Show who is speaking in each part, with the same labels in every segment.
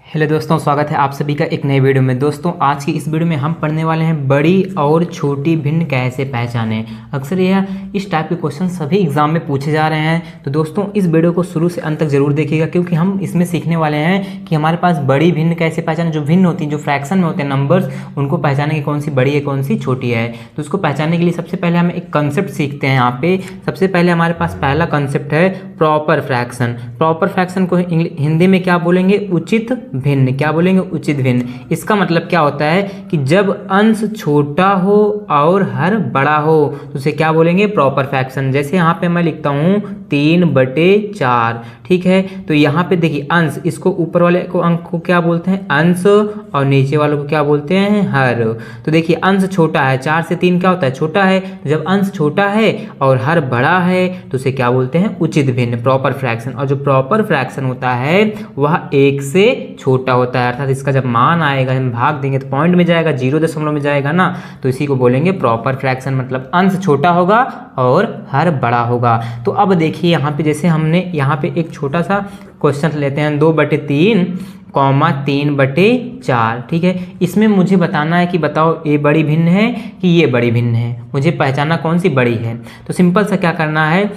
Speaker 1: Hello दोस्तों, स्वागत है आप सभी का एक नए वीडियो में। दोस्तों आज की इस वीडियो में हम पढ़ने वाले हैं बड़ी और छोटी भिन्न कैसे पहचानें। अक्सर यह इस टाइप के क्वेश्चन सभी एग्जाम में पूछे जा रहे हैं। तो दोस्तों इस वीडियो को शुरू से अंत तक जरूर देखिएगा, क्योंकि हम इसमें सीखने वाले हैं कि हमारे पास बड़ी भिन्न कैसे पहचानें। जो भिन्न होती हैं, जो फ्रैक्शन में होते हैं नंबर्स, उनको पहचाने की कौन सी बड़ी है कौन सी छोटी है। तो उसको पहचानने के लिए सबसे पहले हम एक कंसेप्ट सीखते हैं। यहाँ पे सबसे पहले हमारे पास पहला कंसेप्ट है प्रॉपर फ्रैक्शन। प्रॉपर फ्रैक्शन को हिंदी में क्या बोलेंगे? उचित भिन्न। क्या बोलेंगे? उचित भिन्न। इसका मतलब क्या होता है कि जब अंश छोटा हो और हर बड़ा हो तो उसे क्या बोलेंगे? Proper fraction. जैसे यहाँ पे मैं लिखता हूँ 3/4, ठीक है। तो यहाँ पे देखिए अंश, इसको ऊपर वाले को अंक को क्या बोलते हैं? अंश, और नीचे वालों को क्या बोलते हैं? हर। तो देखिए अंश छोटा है, 4 से 3 क्या होता है? छोटा है। तो जब अंश छोटा है और हर बड़ा है तो उसे क्या बोलते हैं? उचित भिन्न, प्रॉपर फ्रैक्शन। और जो प्रॉपर फ्रैक्शन होता है वह 1 से छोटा होता है, अर्थात इसका जब मान आएगा, हम भाग देंगे तो पॉइंट में जाएगा, 0 में जाएगा ना, तो इसी को बोलेंगे प्रॉपर फ्रैक्शन। मतलब अंश छोटा होगा और हर बड़ा होगा। तो अब देखिए यहाँ पे, जैसे हमने यहाँ पे एक छोटा सा क्वेश्चन लेते हैं 2/3, 3/4, ठीक है। इसमें मुझे बताना है कि बताओ ये बड़ी भिन्न है कि ये बड़ी भिन्न है। मुझे पहचानना कौन सी बड़ी है। तो सिंपल सा क्या करना है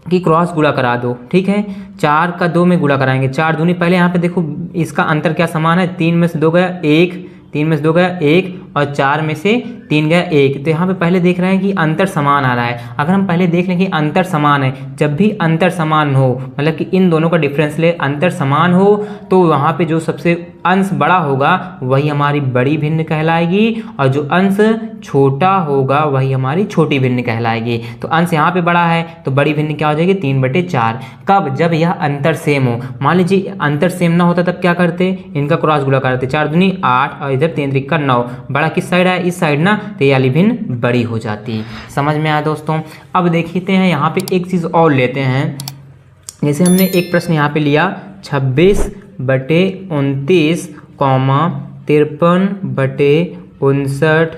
Speaker 1: कि क्रॉस गुणा करा दो, ठीक है। 4 का 2 में गुणा कराएंगे, 4 दूनी। पहले यहाँ पे देखो इसका अंतर क्या समान है? 3 में से 2 गया 1, 3 में से 2 गया 1, और 4 में से 3 गया 1। तो यहाँ पे पहले देख रहे हैं कि अंतर समान आ रहा है। अगर हम पहले देख लें कि अंतर समान है, जब भी अंतर समान हो, मतलब कि इन दोनों का डिफरेंस ले, अंतर समान हो, तो वहाँ पे जो सबसे अंश बड़ा होगा वही हमारी बड़ी भिन्न कहलाएगी, और जो अंश छोटा होगा वही हमारी छोटी भिन्न कहलाएगी। तो अंश यहाँ पे बड़ा है तो बड़ी भिन्न क्या हो जाएगी? 3/4। कब? जब यह अंतर सेम हो। मान लीजिए अंतर सेम ना होता तब क्या करते? इनका क्रॉस गुणा करते, 4 दूनी 8 और इधर 3 त्रिक 9। बड़ा किस साइड है? इस साइड ना, तो ये वाली भिन्न बड़ी हो जाती। समझ में आया दोस्तों? अब देखते हैं यहाँ पे एक चीज़ और लेते हैं। जैसे हमने एक प्रश्न यहाँ पे लिया 26/29, 53/59,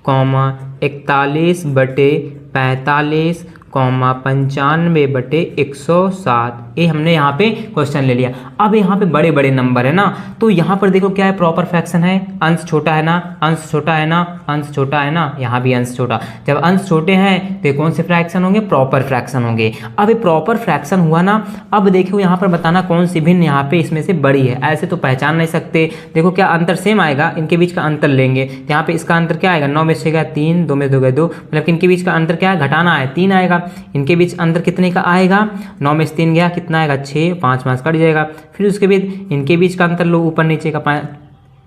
Speaker 1: 41/45, 95/107। ये हमने यहाँ पे क्वेश्चन ले लिया। अब यहाँ पे बड़े बड़े नंबर है ना, तो यहाँ पर देखो क्या है? प्रॉपर फ्रैक्शन है। अंश छोटा है ना, अंश छोटा है ना, अंश छोटा है ना, यहाँ भी अंश छोटा। जब अंश छोटे हैं तो कौन से फ्रैक्शन होंगे? प्रॉपर फ्रैक्शन होंगे। अब ये प्रॉपर फ्रैक्शन हुआ ना, अब देखो यहाँ पर बताना कौन सी भिन्न यहाँ पे इसमें से बड़ी है। ऐसे तो पहचान नहीं सकते। देखो क्या अंतर सेम आएगा, इनके बीच का अंतर लेंगे। यहाँ पे इसका अंतर क्या आएगा? 9 में से गया 3, 2 में 2 गया 2, मतलब कि इनके बीच का अंतर क्या है? घटाना है, 3 आएगा। इनके बीच अंतर कितने का आएगा? 9 में से 3 गया, कितना आएगा? 6, 5 कट जाएगा। फिर उसके बाद इनके बीच का अंतर लो, ऊपर नीचे का,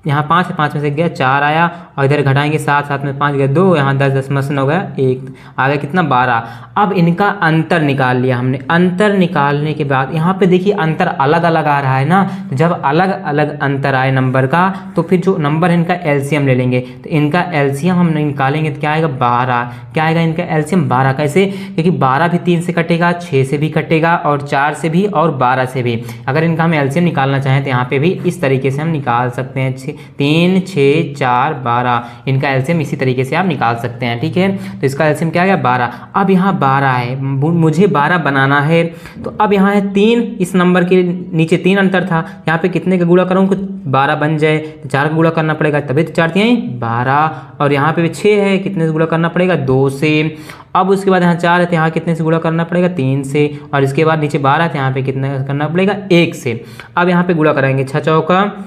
Speaker 1: यहाँ 5 है, 5 में से गया 4 आया, और इधर घटाएंगे 7, 7 में 5 गया 2, यहाँ 10, 10 में से 9 गया 1, आ गया कितना? 12। अब इनका अंतर निकाल लिया हमने। अंतर निकालने के बाद यहाँ पे देखिए अंतर अलग अलग आ रहा है ना, तो जब अलग अलग अंतर आए नंबर का, तो फिर जो नंबर है इनका एलसीएम ले लेंगे। तो इनका एलसीएम हम निकालेंगे तो क्या आएगा? 12। क्या आएगा इनका एलसीएम? 12। कैसे? क्योंकि 12 भी 3 से कटेगा, 6 से भी कटेगा, और 4 से भी, और 12 से भी। अगर इनका हम एलसीएम निकालना चाहें तो यहाँ पे भी इस तरीके से हम निकाल सकते हैं। 3, 6, 4, 12। इनका एलसीएम इसी तरीके से आप निकाल सकते हैं, ठीक है। तो इसका एलसीएम क्या आ गया? 12। अब यहाँ 12 है, मुझे 12 बनाना है। तो अब यहाँ है 3, इस नंबर के नीचे 3 अंतर था, यहाँ पे कितने का गुणा करूँ कुछ 12 बन जाए? तो 4 का गुणा करना पड़ेगा, तभी तो 4 3 12। और यहाँ पे भी 6 है, कितने से गुणा करना पड़ेगा? 2 से। अब उसके बाद यहाँ 4 है तो यहाँ कितने से गुणा करना पड़ेगा? 3 से। और इसके बाद नीचे 12 है तो यहाँ पे कितना करना पड़ेगा? 1 से। अब यहाँ पे गुणा कराएंगे, 6 चौका,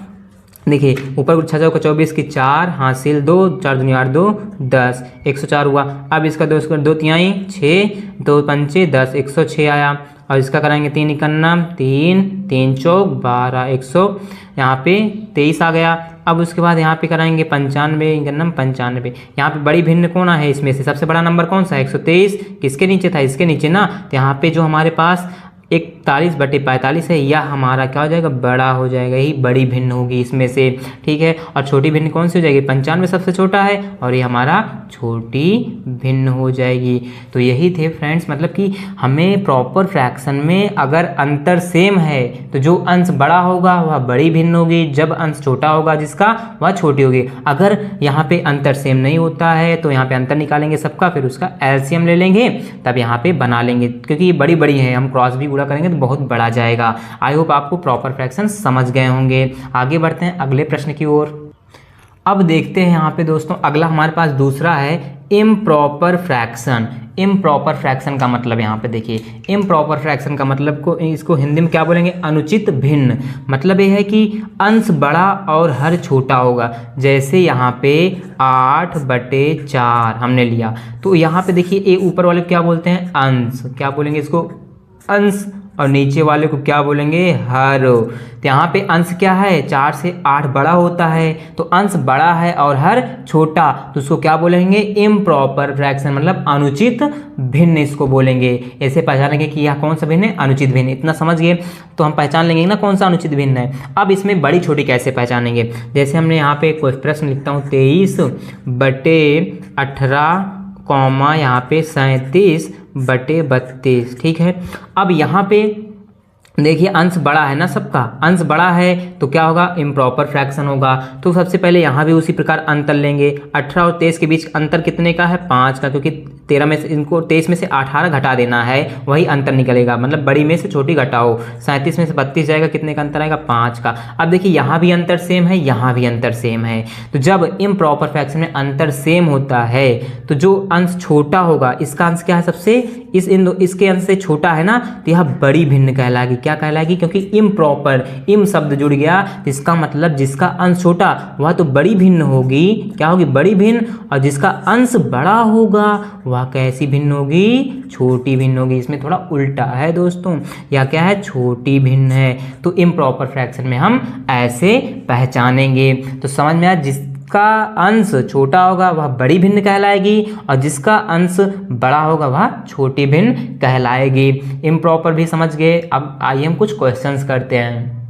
Speaker 1: देखिए ऊपर 6 चौका 24 की 4, हासिल 2, 4 दूनी 8, 2 10, 104 हुआ। अब इसका 2 तिहाई 6, 2 पंचे 10, 106 आया। और इसका कराएंगे 3 इकन्ना 3, 3 चौक 12, 100, यहाँ पे 23 आ गया। अब उसके बाद यहाँ पे कराएंगे 95 इकन्ना 95। यहाँ पे बड़ी भिन्न कौन है इसमें से? सबसे बड़ा नंबर कौन सा है? 123। किसके नीचे था? इसके नीचे ना। तो यहाँ पे जो हमारे पास 41/45 है, यह हमारा क्या हो जाएगा? बड़ा हो जाएगा, ही बड़ी भिन्न होगी इसमें से, ठीक है। और छोटी भिन्न कौन सी हो जाएगी? 95 सबसे छोटा है, और ये हमारा छोटी भिन्न हो जाएगी। तो यही थे फ्रेंड्स, मतलब कि हमें प्रॉपर फ्रैक्शन में अगर अंतर सेम है तो जो अंश बड़ा होगा वह बड़ी भिन्न होगी, जब अंश छोटा होगा जिसका वह छोटी होगी। अगर यहाँ पे अंतर सेम नहीं होता है तो यहाँ पे अंतर निकालेंगे सबका, फिर उसका एलसीएम ले लेंगे, तब यहाँ पे बना लेंगे। क्योंकि ये बड़ी बड़ी है, हम क्रॉस भी करेंगे तो बहुत बढ़ा जाएगा। आई होप आपको प्रॉपर फ्रैक्शन समझ गए होंगे। आगे बढ़ते हैं अगले प्रश्न की ओर। अब देखते हैं यहाँ पे दोस्तों अगला हमारे पास दूसरा है इम्प्रॉपर फ्रैक्शन। इम्प्रॉपर फ्रैक्शन का मतलब यहाँ पे देखिए, इम्प्रॉपर फ्रैक्शन का मतलब को इसको हिंदी में क्या बोलेंगे, अनुचित भिन्न। मतलब ये है कि अंश बड़ा और हर छोटा होगा। जैसे यहाँ पे 8/4 हमने लिया, तो यहाँ पे देखिए ये ऊपर वाले क्या बोलते हैं, अंश। क्या बोलेंगे इसको, अंश। और नीचे वाले को क्या बोलेंगे, हर। तो यहाँ पे अंश क्या है, 4 से 8 बड़ा होता है, तो अंश बड़ा है और हर छोटा, तो उसको क्या बोलेंगे, इम्प्रॉपर फ्रैक्शन, मतलब अनुचित भिन्न इसको बोलेंगे। ऐसे पहचानेंगे कि यह कौन सा भिन्न है, अनुचित भिन्न। इतना समझ गए तो हम पहचान लेंगे ना कौन सा अनुचित भिन्न है। अब इसमें बड़ी छोटी कैसे पहचानेंगे, जैसे हमने यहाँ पे कोई प्रश्न लिखता हूँ 23/18 कॉमा यहाँ पे 37/32, ठीक है। अब यहाँ पे देखिए अंश बड़ा है ना, सबका अंश बड़ा है तो क्या होगा, इम्प्रॉपर फ्रैक्शन होगा। तो सबसे पहले यहाँ भी उसी प्रकार अंतर लेंगे। 18 और 23 के बीच अंतर कितने का है, 5 का, क्योंकि 13 में से इनको 23 में से 18 घटा देना है, वही अंतर निकलेगा, मतलब बड़ी में से छोटी घटाओ। 37 में से 32 जाएगा, कितने का अंतर आएगा, 5 का। अब देखिए यहाँ भी अंतर सेम है, यहाँ भी अंतर सेम है। तो जब इम्प्रॉपर फ्रैक्शन में अंतर सेम होता है तो जो अंश छोटा होगा, इसका अंश क्या है सबसे, इसके अंश से छोटा है ना, तो यह बड़ी भिन्न कहलाएगी। क्या कहलाएगी, क्योंकि इम्प्रॉपर, इम शब्द जुड़ गया, इसका मतलब जिसका अंश छोटा वह तो बड़ी भिन्न होगी, क्या होगी, बड़ी भिन्न। और जिसका अंश बड़ा होगा वह कैसी भिन्न होगी, छोटी भिन्न होगी। इसमें थोड़ा उल्टा है दोस्तों, या क्या है, छोटी भिन्न है। तो इम्प्रॉपर फ्रैक्शन में हम ऐसे पहचानेंगे। तो समझ में आया, जिसका अंश छोटा होगा वह बड़ी भिन्न कहलाएगी और जिसका अंश बड़ा होगा वह छोटी भिन्न कहलाएगी। इम्प्रॉपर भी समझ गए। अब आइए हम कुछ क्वेश्चंस करते हैं।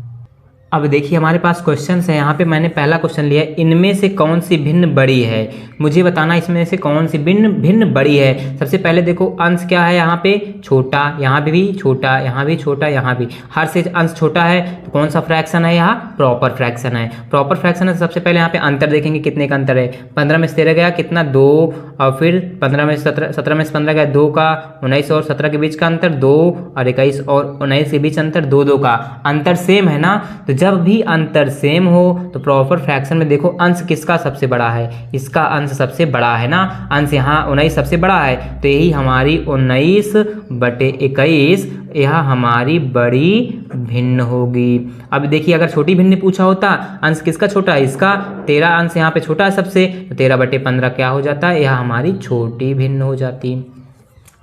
Speaker 1: अब देखिए हमारे पास क्वेश्चंस है। यहाँ पे मैंने पहला क्वेश्चन लिया, इनमें से कौन सी भिन्न बड़ी है, मुझे बताना इसमें से कौन सी भिन्न बड़ी है। सबसे पहले देखो अंश क्या है, यहाँ पे छोटा, यहाँ पे भी छोटा, यहाँ भी छोटा, यहाँ भी, हर से अंश छोटा है, तो कौन सा फ्रैक्शन है, यहाँ प्रॉपर फ्रैक्शन है। प्रॉपर फ्रैक्शन है, सबसे पहले यहाँ पे अंतर देखेंगे, कितने का अंतर है, 15 में से 13 गया, कितना, 2, और फिर 15 में से 17 में से 15 गया, 2 का, 19 और 17 के बीच का अंतर 2, और 21 और 19 के बीच अंतर 2 का अंतर सेम है ना। तो जब भी अंतर सेम हो तो प्रॉपर फ्रैक्शन में देखो अंश किसका सबसे बड़ा है, इसका अंश सबसे बड़ा है ना। अंश यहाँ 19 सबसे बड़ा है, तो यही हमारी 19/21 यह हमारी बड़ी भिन्न होगी। अब देखिए अगर छोटी भिन्न पूछा होता, अंश किसका छोटा है, इसका, 13 अंश यहाँ पे छोटा है सबसे, तो 13/15 क्या हो जाता है, यह हमारी छोटी भिन्न हो जाती।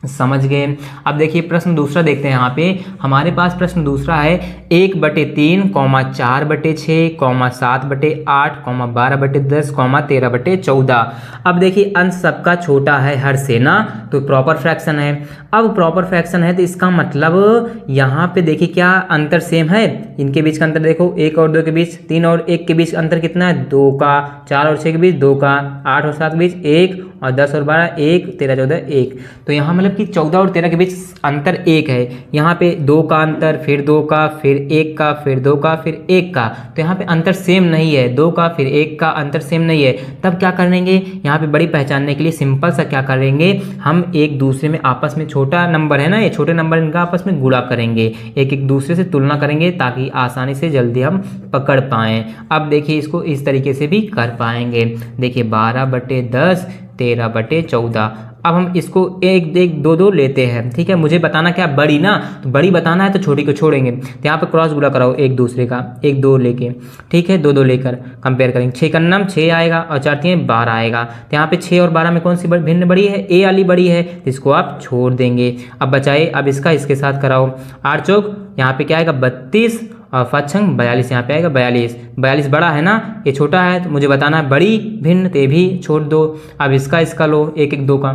Speaker 1: समझ गए। अब देखिए प्रश्न दूसरा देखते हैं। यहाँ पे हमारे पास प्रश्न दूसरा है 1/3, 4/6, 7/8, 12/10, 13/14। अब देखिए अंश सबका छोटा है हर से ना, तो प्रॉपर फ्रैक्शन है। अब प्रॉपर फ्रैक्शन है तो इसका मतलब यहाँ पे देखिए क्या अंतर सेम है, इनके बीच का अंतर देखो, 1 और 2 के बीच, 3 और 1 के बीच अंतर कितना है, 2 का, 4 और 6 के बीच 2 का, 8 और 7 के बीच 1, और 10 और 12 1, 13 14 1। तो यहाँ मतलब कि 14 और 13 के बीच अंतर 1 है। यहाँ पे 2 का अंतर, फिर 2 का, फिर 1 का, फिर 2 का, फिर 1 का, तो यहाँ पे अंतर सेम नहीं है, 2 का फिर 1 का अंतर सेम नहीं है। तब क्या करेंगे, यहाँ पे बड़ी पहचानने के लिए सिंपल सा क्या करेंगे, हम एक दूसरे में आपस में, छोटा नंबर है ना, ये छोटे नंबर इनका आपस में गुणा करेंगे, एक दूसरे से तुलना करेंगे ताकि आसानी से जल्दी हम पकड़ पाएँ। अब देखिए इसको इस तरीके से भी कर पाएंगे। देखिए 12/10, 13/14। अब हम इसको 1, 1, 2, 2 लेते हैं, ठीक है। मुझे बताना क्या, बड़ी ना, तो बड़ी बताना है तो छोटी को छोड़ेंगे, तो यहाँ पे क्रॉस गुणा कराओ एक दूसरे का, 1 2 लेके, ठीक है, 2 2 लेकर कंपेयर करेंगे। 6 का नाम 6 आएगा और 4 3 12 आएगा। तो यहाँ पे 6 और 12 में कौन सी भिन्न बड़ी है, ए वाली बड़ी है, तो इसको आप छोड़ देंगे। अब बचाए, अब इसका इसके साथ कराओ, 8 चौक यहाँ पे क्या आएगा 32, और 5 छंग 42, यहाँ पे आएगा 42 बड़ा है ना, ये छोटा है, तो मुझे बताना है बड़ी भिन्न, ते भी छोड़ दो। अब इसका लो 1 1 2 का,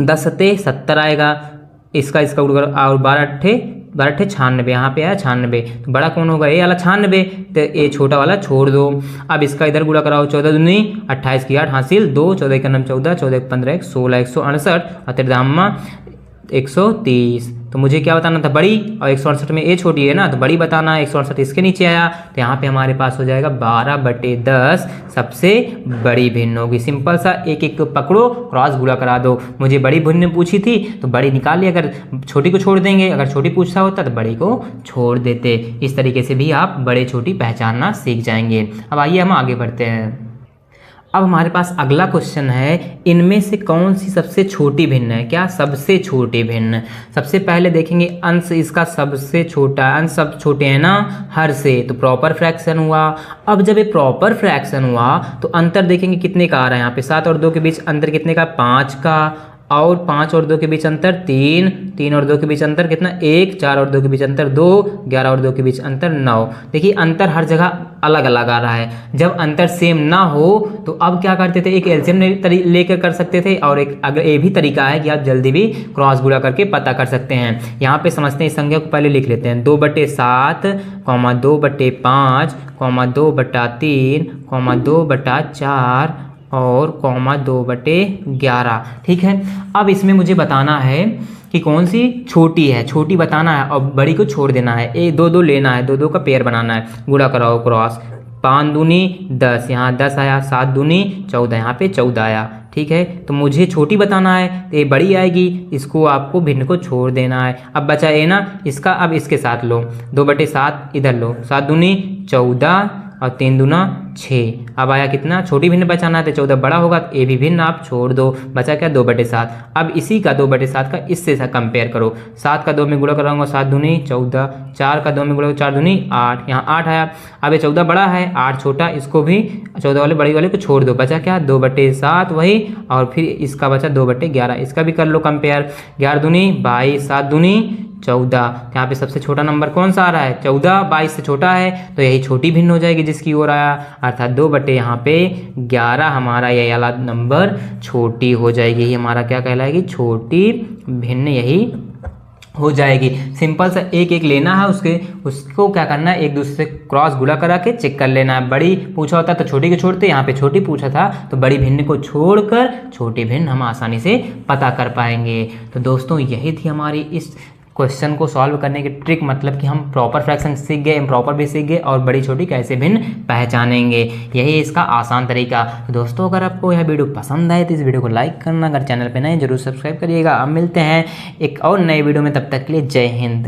Speaker 1: 10 7 70 आएगा, इसका और 12 8 96, यहाँ पे आया 96, तो बड़ा कौन होगा, ये वाला 96, तो ये छोटा वाला छोड़ दो। अब इसका इधर गुणा कराओ, 14 दूनी 28 की 8 हासिल 2, 14 का नाम 14, 14 15 16, 168, और 13 130। तो मुझे क्या बताना था, बड़ी, और 168 में ए छोटी है ना, तो बड़ी बताना है। 168 इसके नीचे आया, तो यहाँ पे हमारे पास हो जाएगा 12/10 सबसे बड़ी भिन्न होगी। सिंपल सा, एक एक पकड़ो, क्रॉस गुणा करा दो। मुझे बड़ी भिन्न पूछी थी तो बड़ी निकाल ली, अगर छोटी को छोड़ देंगे, अगर छोटी पूछता होता तो बड़ी को छोड़ देते। इस तरीके से भी आप बड़े छोटी पहचानना सीख जाएंगे। अब आइए हम आगे बढ़ते हैं। अब हमारे पास अगला क्वेश्चन है, इनमें से कौन सी सबसे छोटी भिन्न है? क्या सबसे छोटी भिन्न? सबसे पहले देखेंगे अंश इसका सबसे छोटा है, अंश सब छोटे हैं ना हर से, तो प्रॉपर फ्रैक्शन हुआ। अब जब ये प्रॉपर फ्रैक्शन हुआ तो अंतर देखेंगे कितने का आ रहा है। यहाँ पे 7 और 2 के बीच अंतर कितने का, 5 का, और 5 और 2 के बीच अंतर 3, 3 और 2 के बीच अंतर कितना, 1, 4 और 2 के बीच अंतर 2, 11 और 2 के बीच अंतर 9। देखिए अंतर हर जगह अलग अलग आ रहा है। जब अंतर सेम ना हो तो अब क्या करते थे, एक एलसीएम लेकर कर सकते थे, और एक अगर ये भी तरीका है कि आप जल्दी भी क्रॉस गुणा करके पता कर सकते हैं। यहाँ पे समझते हैं, इस संख्या को पहले लिख लेते हैं। 2/7, 2/5, 2/3, 2/4 और 2/11। ठीक है, अब इसमें मुझे बताना है कि कौन सी छोटी है, छोटी बताना है और बड़ी को छोड़ देना है। 2 लेना है, 2 का पेयर बनाना है, गुणा कराओ क्रॉस। 5 दूनी 10, यहाँ 10 आया, 7 दूनी 14, यहाँ पे 14 आया। ठीक है, तो मुझे छोटी बताना है तो ये बड़ी आएगी, इसको आपको भिन्न को छोड़ देना है। अब बचा ये ना, इसका अब इसके साथ लो, 2/7 इधर लो, 7 दूनी 14 और 3 दूना 6। अब आया कितना, छोटी भिन्न बचाना है तो 14 बड़ा होगा, तो ए भी भिन्न आप छोड़ दो, बचा क्या 2/7। अब इसी का 2/7 का इससे कंपेयर करो। 7 का 2 में गुणा कराऊंगा, 7 दूनी 14, 4 का 2 में गुणा 4 दूनी 8, यहाँ 8 आया। अब ये 14 बड़ा है, 8 छोटा, इसको भी 14 वाले बड़ी वाले को छोड़ दो, बचा क्या 2/7 वही, और फिर इसका बचा 2/11, इसका भी कर लो कंपेयर। 11 दूनी 22, 7 दूनी 14, यहाँ पे सबसे छोटा नंबर कौन सा आ रहा है, 14, 22 से छोटा है, तो यही छोटी भिन्न हो जाएगी जिसकी ओर आया, अर्थात 2/11 यहाँ पे 11 हमारा यही वाला नंबर छोटी हो जाएगी। यही हमारा क्या कहलाएगी, छोटी भिन्न यही हो जाएगी। सिंपल सा एक एक लेना है, उसको क्या करना है, एक दूसरे से क्रॉस गुणा करा के चेक कर लेना है। बड़ी पूछा होता तो छोटी को छोड़ते, यहाँ पे छोटी पूछा था तो बड़ी भिन्न को छोड़कर छोटी भिन्न हम आसानी से पता कर पाएंगे। तो दोस्तों यही थी हमारी इस क्वेश्चन को सॉल्व करने की ट्रिक, मतलब कि हम प्रॉपर फ्रैक्शन सीख गए, इम्प्रॉपर भी सीख गए, और बड़ी छोटी कैसे भिन्न पहचानेंगे, यही इसका आसान तरीका। तो दोस्तों अगर आपको यह वीडियो पसंद आए तो इस वीडियो को लाइक करना, अगर चैनल पे नए जरूर सब्सक्राइब करिएगा। अब मिलते हैं एक और नए वीडियो में, तब तक के लिए जय हिंद।